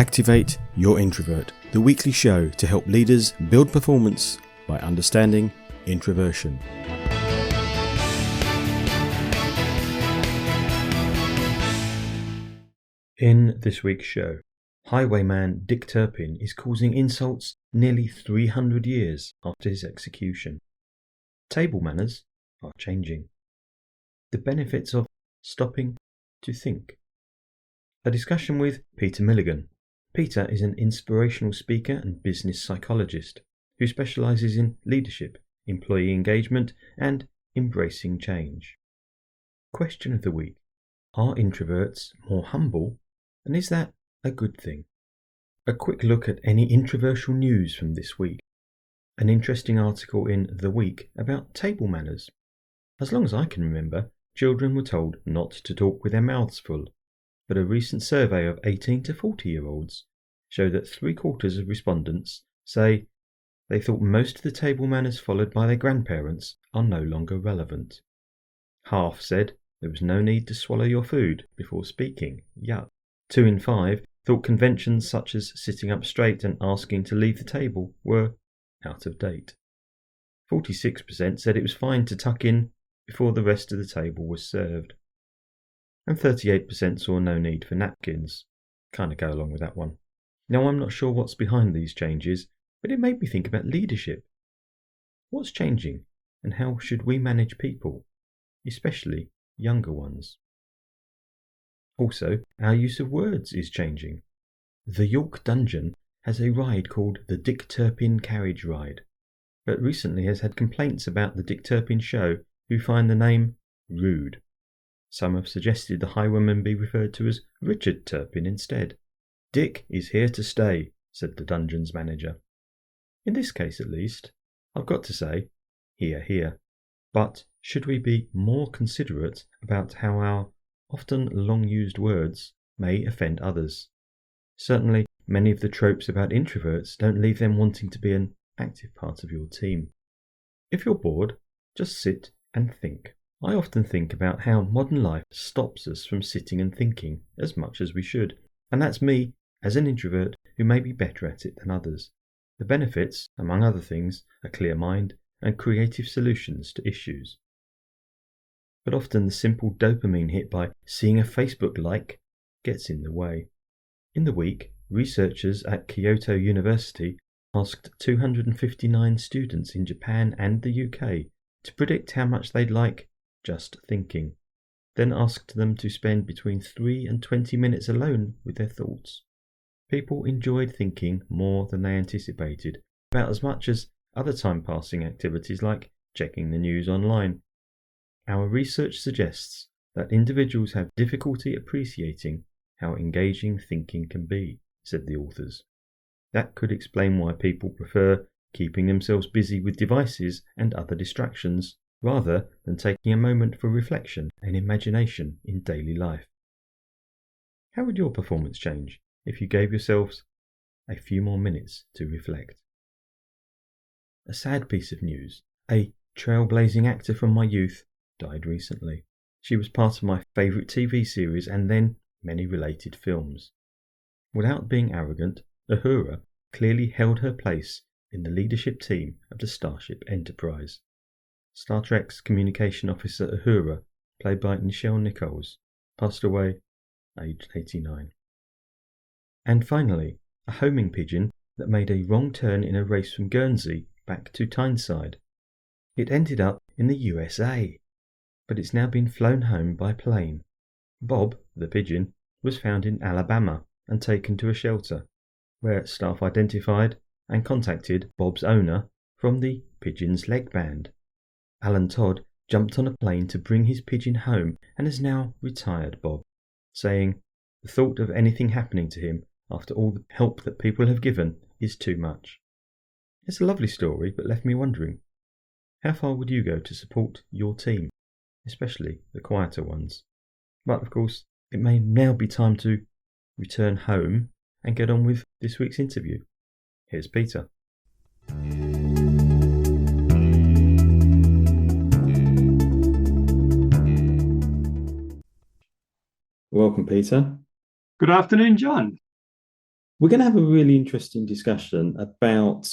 Activate Your Introvert, the weekly show to help leaders build performance by understanding introversion. In this week's show, highwayman Dick Turpin is causing insults nearly 300 years after his execution. Table manners are changing. The benefits of stopping to think. A discussion with Peter Milligan. Peter is an inspirational speaker and business psychologist who specialises in leadership, employee engagement, and embracing change. Question of the week. Are introverts more humble, and is that a good thing? A quick look at any introversial news from this week. An interesting article in The Week about table manners. As long as I can remember, children were told not to talk with their mouths full, but a recent survey of 18 to 40-year-olds showed that 3/4 of respondents say they thought most of the table manners followed by their grandparents are no longer relevant. Half said there was no need to swallow your food before speaking. Yuck. 2 in 5 thought conventions such as sitting up straight and asking to leave the table were out of date. 46% said it was fine to tuck in before the rest of the table was served. And 38% saw no need for napkins. Kind of go along with that one. Now, I'm not sure what's behind these changes, but it made me think about leadership. What's changing, and how should we manage people, especially younger ones? Also, our use of words is changing. The York Dungeon has a ride called the Dick Turpin Carriage Ride, but recently has had complaints about the Dick Turpin show who find the name rude. Some have suggested the highwayman be referred to as Richard Turpin instead. Dick is here to stay, said the dungeon's manager. In this case at least, I've got to say, hear, hear. But should we be more considerate about how our often long-used words may offend others? Certainly, many of the tropes about introverts don't leave them wanting to be an active part of your team. If you're bored, just sit and think. I often think about how modern life stops us from sitting and thinking as much as we should, and that's me as an introvert who may be better at it than others. The benefits, among other things, a clear mind and creative solutions to issues. But often the simple dopamine hit by seeing a Facebook like gets in the way. In the week, researchers at Kyoto University asked 259 students in Japan and the UK to predict how much they'd like just thinking, then asked them to spend between 3 and 20 minutes alone with their thoughts. People enjoyed thinking more than they anticipated, about as much as other time-passing activities like checking the news online. Our research suggests that individuals have difficulty appreciating how engaging thinking can be, said the authors. That could explain why people prefer keeping themselves busy with devices and other distractions, rather than taking a moment for reflection and imagination in daily life. How would your performance change if you gave yourselves a few more minutes to reflect? A sad piece of news. A trailblazing actor from my youth died recently. She was part of my favourite TV series and then many related films. Without being arrogant, Uhura clearly held her place in the leadership team of the Starship Enterprise. Star Trek's communication officer Uhura, played by Nichelle Nichols, passed away aged 89. And finally, a homing pigeon that made a wrong turn in a race from Guernsey back to Tyneside. It ended up in the USA, but it's now been flown home by plane. Bob, the pigeon, was found in Alabama and taken to a shelter, where staff identified and contacted Bob's owner from the pigeon's leg band. Alan Todd jumped on a plane to bring his pigeon home and has now retired Bob, saying, "The thought of anything happening to him after all the help that people have given is too much." It's a lovely story, but left me wondering, how far would you go to support your team, especially the quieter ones? But of course, it may now be time to return home and get on with this week's interview. Here's Peter. Welcome, Peter. Good afternoon, John. We're going to have a really interesting discussion about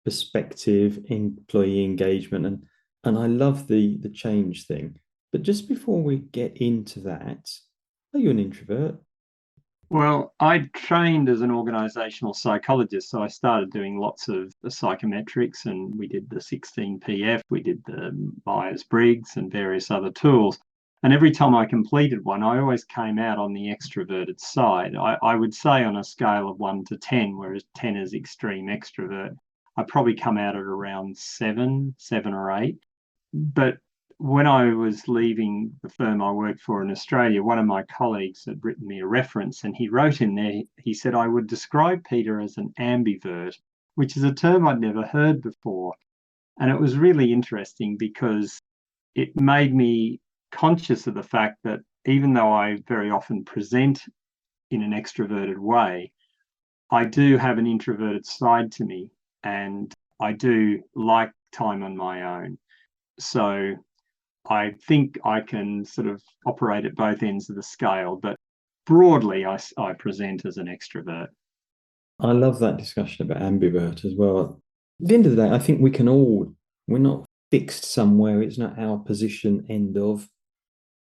perspective, employee engagement, and I love the change thing. But just before we get into that, are you an introvert? Well, I trained as an organizational psychologist, so I started doing lots of the psychometrics and we did the 16PF, we did the Myers-Briggs and various other tools. And every time I completed one, I always came out on the extroverted side. I would say on a scale of 1 to 10, whereas 10 is extreme extrovert, I probably come out at around 7 or 8. But when I was leaving the firm I worked for in Australia, one of my colleagues had written me a reference and he wrote in there, he said, I would describe Peter as an ambivert, which is a term I'd never heard before. And it was really interesting because it made me conscious of the fact that even though I very often present in an extroverted way, I do have an introverted side to me and I do like time on my own. So I think I can sort of operate at both ends of the scale, but broadly, I present as an extrovert. I love that discussion about ambivert as well. At the end of the day, I think we're not fixed somewhere. It's not our position, end of.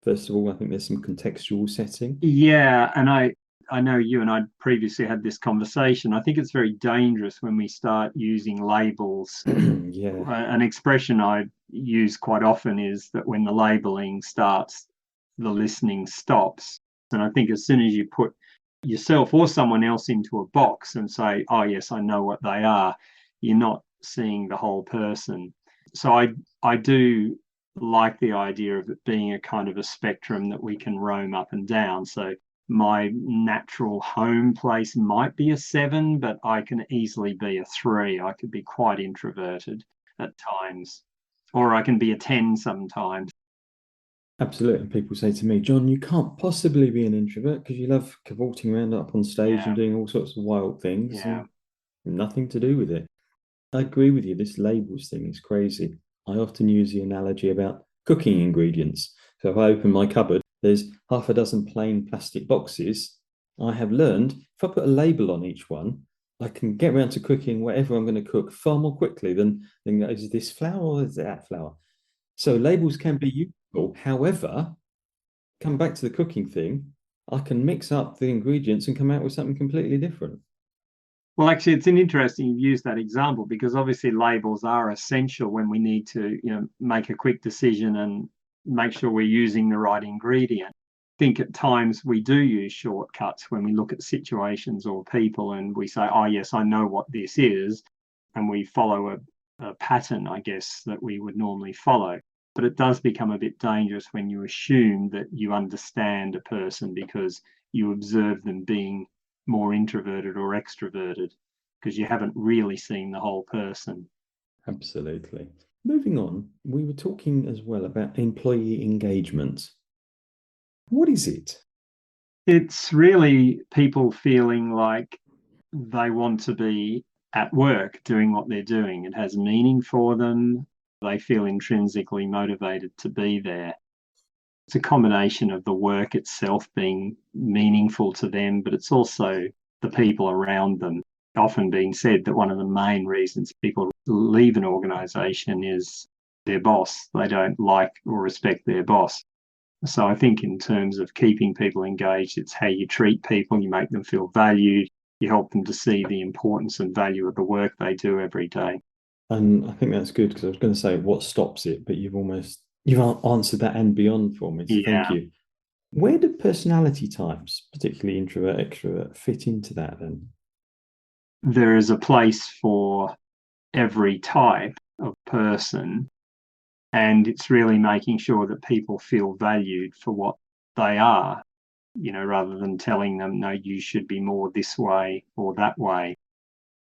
First of all, I think there's some contextual setting. Yeah, and I know you and I previously had this conversation. I think it's very dangerous when we start using labels. Yeah, An expression I use quite often is that when the labeling starts, the listening stops. And I think as soon as you put yourself or someone else into a box and say, oh, yes, I know what they are, you're not seeing the whole person. So I do like the idea of it being a kind of a spectrum that we can roam up and down. So my natural home place might be a 7, but I can easily be a 3. I could be quite introverted at times, or I can be a 10 sometimes. absolutely. And people say to me, John, you can't possibly be an introvert because you love cavorting around up on stage and Yeah, doing all sorts of wild things yeah. and nothing to do with it. I agree with you. This labels thing is crazy. I often use the analogy about cooking ingredients. So if I open my cupboard, there's half a dozen plain plastic boxes. I have learned if I put a label on each one, I can get around to cooking whatever I'm going to cook far more quickly than is this flour or is that flour? So labels can be useful. However, come back to the cooking thing, I can mix up the ingredients and come out with something completely different. Well, actually, it's an interesting you've used that example because obviously labels are essential when we need to, make a quick decision and make sure we're using the right ingredient. I think at times we do use shortcuts when we look at situations or people and we say, oh, yes, I know what this is. And we follow a pattern, I guess, that we would normally follow. But it does become a bit dangerous when you assume that you understand a person because you observe them being more introverted or extroverted because you haven't really seen the whole person. Absolutely. Moving on, we were talking as well about employee engagement. What is it? It's really people feeling like they want to be at work doing what they're doing. It has meaning for them. They feel intrinsically motivated to be there. It's a combination of the work itself being meaningful to them, but it's also the people around them. Often being said that one of the main reasons people leave an organization is their boss. They don't like or respect their boss. So I think in terms of keeping people engaged, it's how you treat people, you make them feel valued, you help them to see the importance and value of the work they do every day. And I think that's good because I was going to say what stops it, but you've answered that and beyond for me. So thank Yeah, you. Where do personality types, particularly introvert, extrovert, fit into that then? there is a place for every type of person, and it's really making sure that people feel valued for what they are, rather than telling them, no, you should be more this way or that way.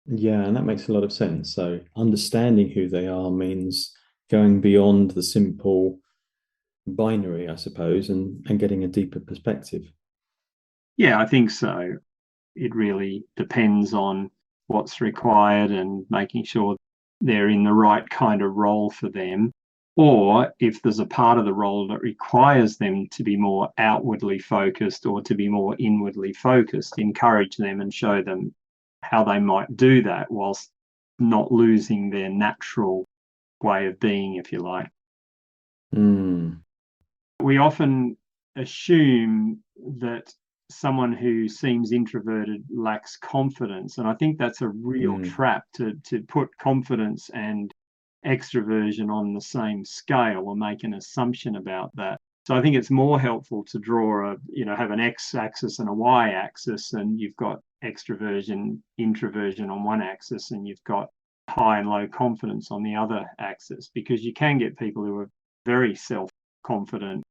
Yeah, and that makes a lot of sense. So understanding who they are means going beyond the simple binary, I suppose, and getting a deeper perspective. Yeah, I think so. It really depends on what's required and making sure they're in the right kind of role for them. Or if there's a part of the role that requires them to be more outwardly focused or to be more inwardly focused, encourage them and show them how they might do that whilst not losing their natural way of being, if you like. Mm. We often assume that someone who seems introverted lacks confidence. And I think that's a real trap to put confidence and extroversion on the same scale or make an assumption about that. So I think it's more helpful to draw have an x-axis and a y-axis, and you've got extroversion, introversion on one axis, and you've got high and low confidence on the other axis, because you can get people who are very self-confident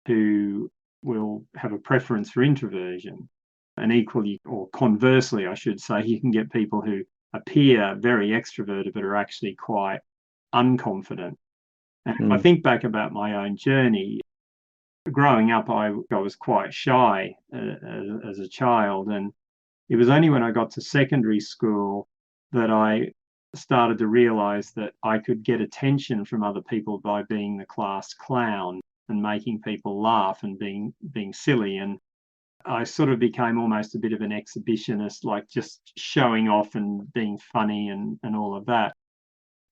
who will have a preference for introversion. And equally, or conversely, I should say, you can get people who appear very extroverted but are actually quite unconfident. And if I think back about my own journey, growing up, I was quite shy as a child. And it was only when I got to secondary school that I started to realize that I could get attention from other people by being the class clown and making people laugh and being silly. And I sort of became almost a bit of an exhibitionist, like just showing off and being funny and all of that.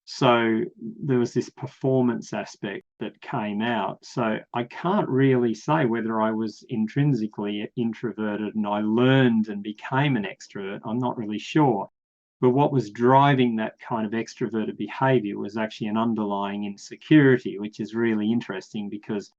So there was this performance aspect that came out. So I can't really say whether I was intrinsically introverted and I learned and became an extrovert. I'm not really sure. But what was driving that kind of extroverted behavior was actually an underlying insecurity, which is really interesting because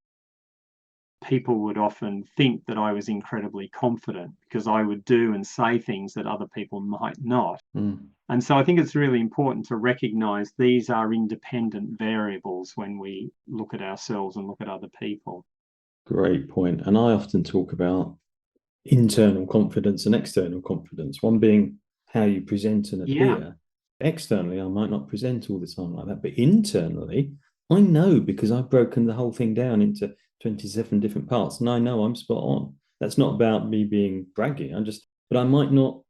people would often think that I was incredibly confident because I would do and say things that other people might not. And so I think it's really important to recognize these are independent variables when we look at ourselves and look at other people. Great point. And I often talk about internal confidence and external confidence, one being how you present and appear. Yeah. Externally, I might not present all the time like that, but internally, I know because I've broken the whole thing down into 27 different parts, and I know I'm spot on. That's not about me being braggy. But I might not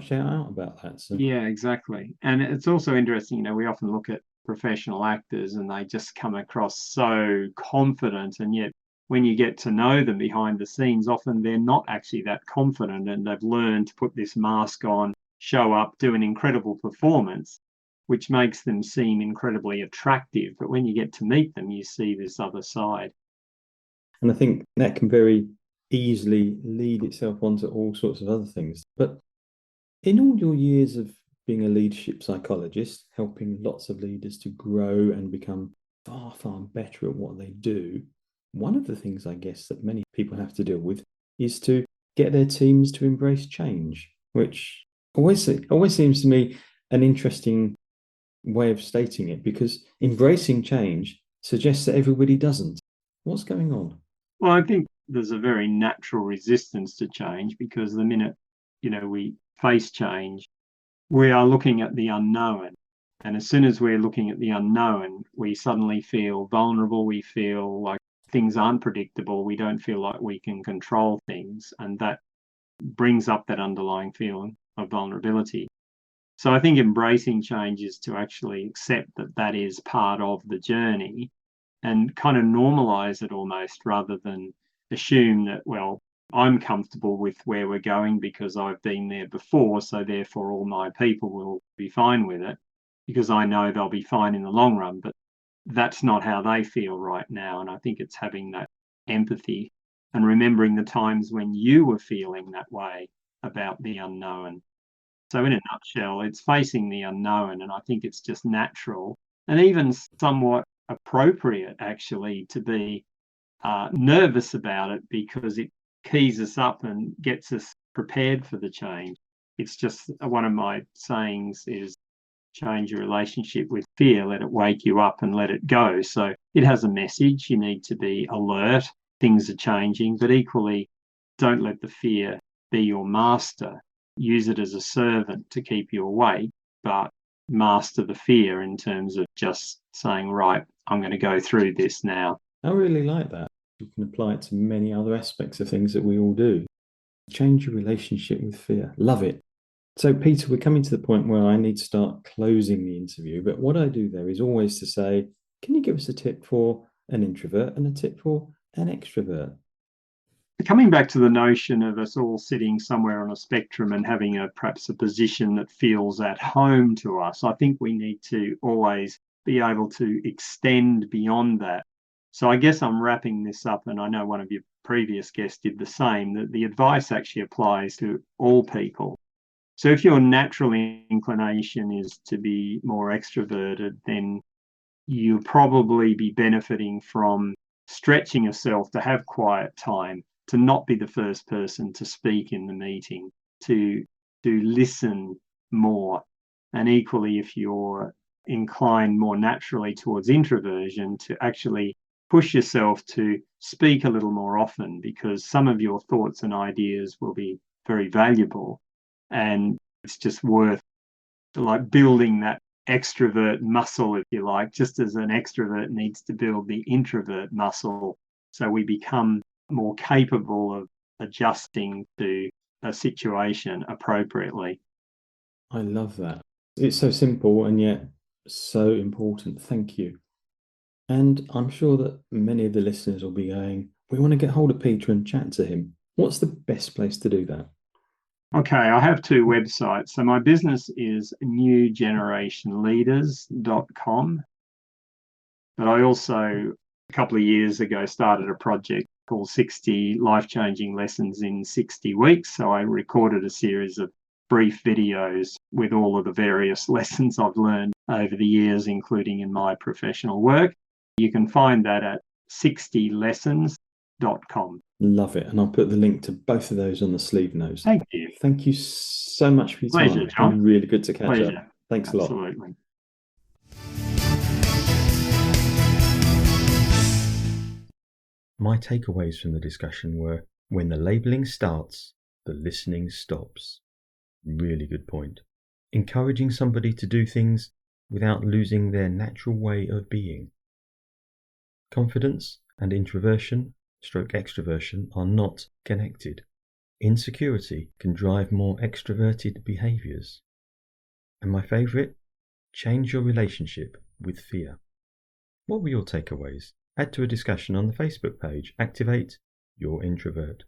shout out about that. So. Yeah, exactly. And it's also interesting, we often look at professional actors and they just come across so confident, and yet when you get to know them behind the scenes, often they're not actually that confident, and they've learned to put this mask on, show up, do an incredible performance, which makes them seem incredibly attractive. But when you get to meet them, you see this other side. And I think that can very easily lead itself onto all sorts of other things. But in all your years of being a leadership psychologist, helping lots of leaders to grow and become far, far better at what they do, one of the things I guess that many people have to deal with is to get their teams to embrace change, which always seems to me an interesting way of stating it, because embracing change suggests that everybody doesn't. What's going on? Well, I think there's a very natural resistance to change because the minute, we face change, we are looking at the unknown. And as soon as we're looking at the unknown, we suddenly feel vulnerable. We feel like things aren't predictable. We don't feel like we can control things. And that brings up that underlying feeling of vulnerability. So I think embracing change is to actually accept that that is part of the journey and kind of normalize it almost, rather than assume that, well, I'm comfortable with where we're going because I've been there before, so therefore all my people will be fine with it because I know they'll be fine in the long run. But that's not how they feel right now. And I think it's having that empathy and remembering the times when you were feeling that way about the unknown. So in a nutshell, it's facing the unknown, and I think it's just natural and even somewhat appropriate actually to be nervous about it, because it keys us up and gets us prepared for the change. It's just one of my sayings is change your relationship with fear, let it wake you up and let it go. So it has a message. You need to be alert. Things are changing, but equally don't let the fear be your master. Use it as a servant to keep you awake, but master the fear in terms of just saying, right, I'm going to go through this now. I really like that. You can apply it to many other aspects of things that we all do. Change your relationship with fear. Love it. So, Peter, we're coming to the point where I need to start closing the interview. But what I do there is always to say, can you give us a tip for an introvert and a tip for an extrovert? coming back to the notion of us all sitting somewhere on a spectrum and having perhaps a position that feels at home to us, I think we need to always be able to extend beyond that. So I guess I'm wrapping this up, and I know one of your previous guests did the same, that the advice actually applies to all people. So if your natural inclination is to be more extroverted, then you'll probably be benefiting from stretching yourself to have quiet time, to not be the first person to speak in the meeting, to listen more. And equally, if you're inclined more naturally towards introversion, to actually push yourself to speak a little more often, because some of your thoughts and ideas will be very valuable. And it's just worth like building that extrovert muscle, if you like, just as an extrovert needs to build the introvert muscle. So we become more capable of adjusting to a situation appropriately. I love that. It's so simple and yet so important. Thank you. And I'm sure that many of the listeners will be going, we want to get hold of Peter and chat to him. What's the best place to do that? Okay, I have two websites. So my business is newgenerationleaders.com. But I also, a couple of years ago, started a project called 60 Life-Changing Lessons in 60 Weeks. So I recorded a series of brief videos with all of the various lessons I've learned over the years, including in my professional work. You can find that at 60lessons.com. Love it. And I'll put the link to both of those on the sleeve notes. Thank you. Thank you so much for your Pleasure, time. John. Really good to catch Pleasure. up. Thanks Absolutely. a lot. My takeaways from the discussion were, when the labelling starts, the listening stops. Really good point. Encouraging somebody to do things without losing their natural way of being. Confidence and introversion / extroversion are not connected. Insecurity can drive more extroverted behaviours. And my favourite, change your relationship with fear. What were your takeaways? Add to a discussion on the Facebook page. Activate your introvert.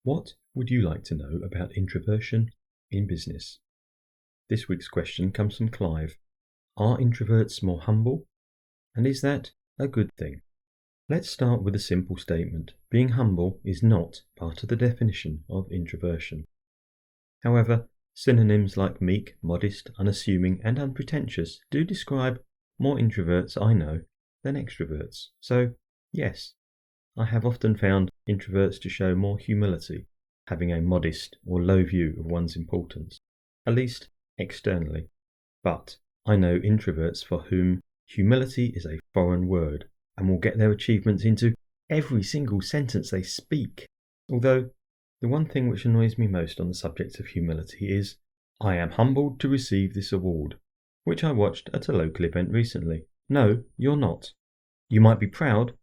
What would you like to know about introversion in business? This week's question comes from Clive. Are introverts more humble? And is that a good thing? Let's start with a simple statement. Being humble is not part of the definition of introversion. However, synonyms like meek, modest, unassuming, and unpretentious do describe more introverts I know than extroverts. So, yes, I have often found introverts to show more humility, having a modest or low view of one's importance, at least externally. But I know introverts for whom humility is a foreign word and will get their achievements into every single sentence they speak. Although, the one thing which annoys me most on the subject of humility is, I am humbled to receive this award, which I watched at a local event recently. No, you're not. You might be proud.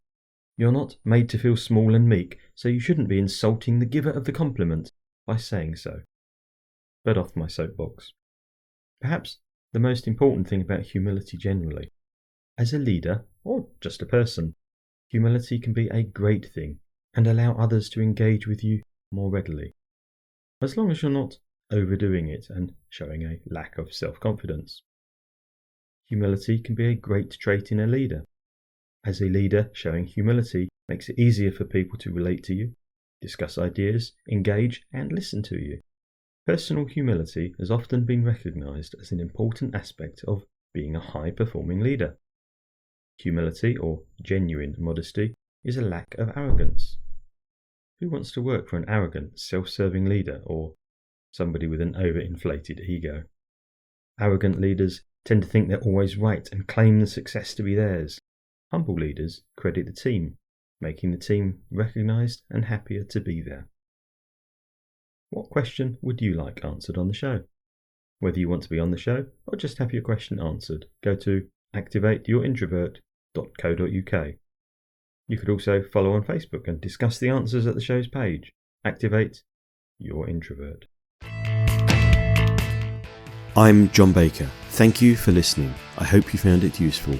You're not made to feel small and meek, so you shouldn't be insulting the giver of the compliment by saying so. But off my soapbox. Perhaps the most important thing about humility generally. As a leader, or just a person, humility can be a great thing and allow others to engage with you more readily, as long as you're not overdoing it and showing a lack of self-confidence. Humility can be a great trait in a leader. As a leader, showing humility makes it easier for people to relate to you, discuss ideas, engage, and listen to you. Personal humility has often been recognised as an important aspect of being a high-performing leader. Humility, or genuine modesty, is a lack of arrogance. Who wants to work for an arrogant, self-serving leader or somebody with an overinflated ego? Arrogant leaders tend to think they're always right and claim the success to be theirs. Humble leaders credit the team, making the team recognised and happier to be there. What question would you like answered on the show? Whether you want to be on the show or just have your question answered, go to activateyourintrovert.co.uk. You could also follow on Facebook and discuss the answers at the show's page. Activate your introvert. I'm John Baker. Thank you for listening. I hope you found it useful.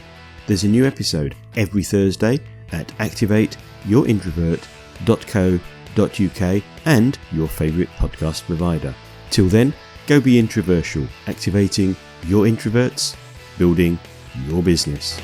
The there's a new episode every Thursday at activateyourintrovert.co.uk and your favourite podcast provider. Till then, go be introversial, activating your introverts, building your business.